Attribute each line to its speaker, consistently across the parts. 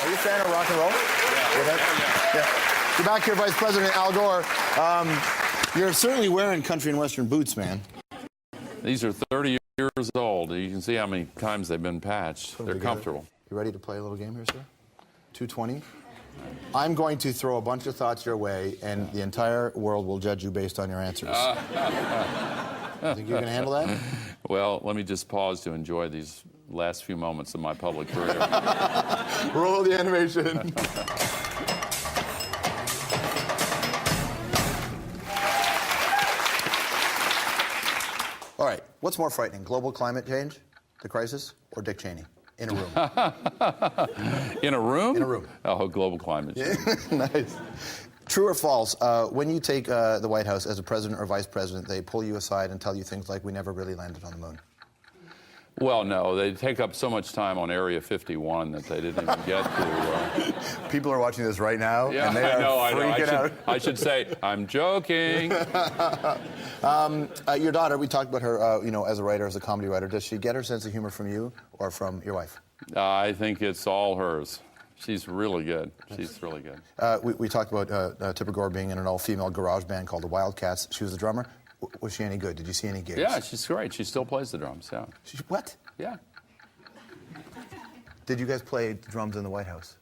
Speaker 1: Are you a fan of rock and roll? Yeah. You're back here, Vice President Al Gore. You're certainly wearing country and western boots, man.
Speaker 2: These are 30 years old. You can see how many times they've been patched. They're comfortable.
Speaker 1: You ready to play a little game here, sir? 220. I'm going to throw a bunch of thoughts your way, and the entire world will judge you based on your answers. Think you can handle that?
Speaker 2: Well, let me just pause to enjoy these last few moments of my public career.
Speaker 1: Roll the animation. All right, what's more frightening, global climate change, the crisis, or Dick Cheney? In a room.
Speaker 2: In a room?
Speaker 1: In a room.
Speaker 2: Oh, global climate change.
Speaker 1: Nice. True or false, when you take the White House as a president or vice president, they pull you aside and tell you things like, we never really landed on the moon?
Speaker 2: Well, no, they take up so much time on Area 51 that they didn't even get to.
Speaker 1: People are watching this right now,
Speaker 2: Yeah,
Speaker 1: and they are freaking out.
Speaker 2: I should say, I'm joking.
Speaker 1: Your daughter, we talked about her, as a writer, as a comedy writer. Does she get her sense of humor from you or from your wife?
Speaker 2: I think it's all hers. She's really good. She's really good.
Speaker 1: We talked about Tipper Gore being in an all-female garage band called the Wildcats. She was the drummer. Was she any good? Did you see any gigs?
Speaker 2: Yeah, she's great. She still plays the drums, yeah.
Speaker 1: What?
Speaker 2: Yeah.
Speaker 1: Did you guys play drums in the White House?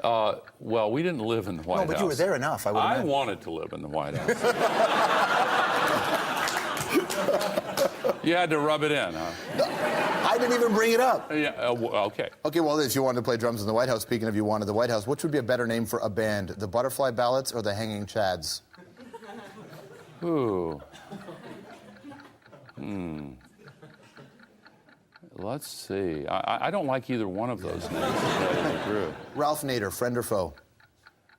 Speaker 2: Well, we didn't live in the White House.
Speaker 1: No, but you were there enough.
Speaker 2: I wanted to live in the White House. You had to rub it in, huh?
Speaker 1: No, I didn't even bring it up.
Speaker 2: Yeah, okay.
Speaker 1: Okay, well, if you wanted to play drums in the White House, speaking of you wanted the White House, which would be a better name for a band, the Butterfly Ballots or the Hanging Chads?
Speaker 2: Ooh. Let's see. I don't like either one of those names, to tell you the truth.
Speaker 1: Ralph Nader, friend or foe?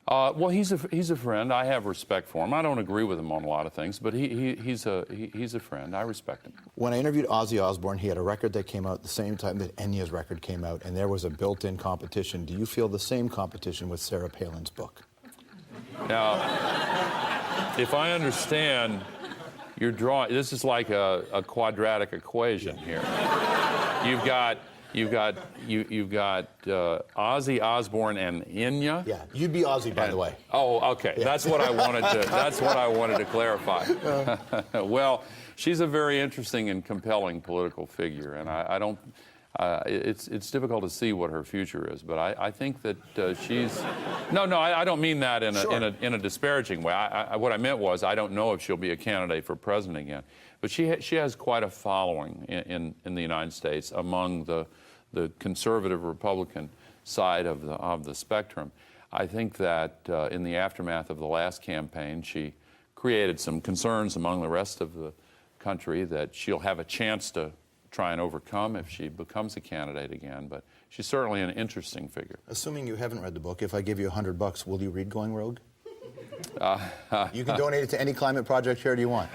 Speaker 2: Well, he's a friend. I have respect for him. I don't agree with him on a lot of things, but he's a friend. I respect him.
Speaker 1: When I interviewed Ozzy Osbourne, he had a record that came out at the same time that Enya's record came out, and there was a built-in competition. Do you feel the same competition with Sarah Palin's book?
Speaker 2: Now, if I understand, you're drawing. This is like a quadratic equation here. You've got Ozzy Osbourne and Enya.
Speaker 1: Yeah, you'd be Ozzy, by the way.
Speaker 2: Oh, okay. Yeah. That's what I wanted to. That's what I wanted to clarify. Well, she's a very interesting and compelling political figure, and I don't. It's difficult to see what her future is, but I think that she's. No, I don't mean that in a disparaging way. What I meant was I don't know if she'll be a candidate for president again, but she has quite a following in the United States among the conservative Republican side of the spectrum. I think that in the aftermath of the last campaign, she created some concerns among the rest of the country that she'll have a chance to try and overcome if she becomes a candidate again, but she's certainly an interesting figure.
Speaker 1: Assuming you haven't read the book, if I give you $100, will you read Going Rogue? You can donate it to any climate project charity you want.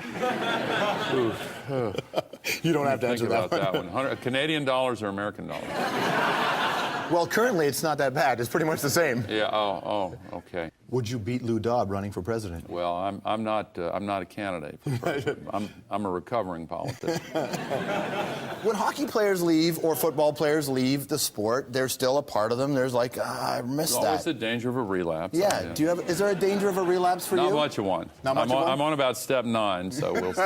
Speaker 1: You don't have to answer
Speaker 2: that one. Canadian dollars or American dollars?
Speaker 1: Well, currently it's not that bad. It's pretty much the same.
Speaker 2: Yeah. Oh. Okay.
Speaker 1: Would you beat Lou Dobbs running for president?
Speaker 2: Well, I'm not a candidate for president. I'm a recovering politician.
Speaker 1: When hockey players leave or football players leave the sport, there's still a part of them. There's like, I missed that.
Speaker 2: There's always the danger of a relapse.
Speaker 1: Yeah. Is there a danger of a relapse for you?
Speaker 2: Not much of one.
Speaker 1: Not much of one?
Speaker 2: I'm on about step 9, so we'll see.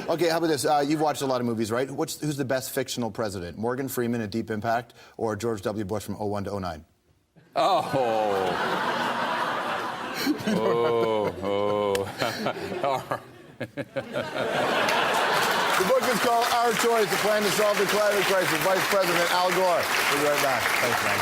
Speaker 1: Okay, how about this? You've watched a lot of movies, right? Who's the best fictional president? Morgan Freeman in Deep Impact or George W. Bush from 01 to 09?
Speaker 2: Oh. Oh. All right.
Speaker 1: The book is called Our Choice, A Plan to Solve the Climate Crisis. Vice President Al Gore. We'll be right back. Thanks, man.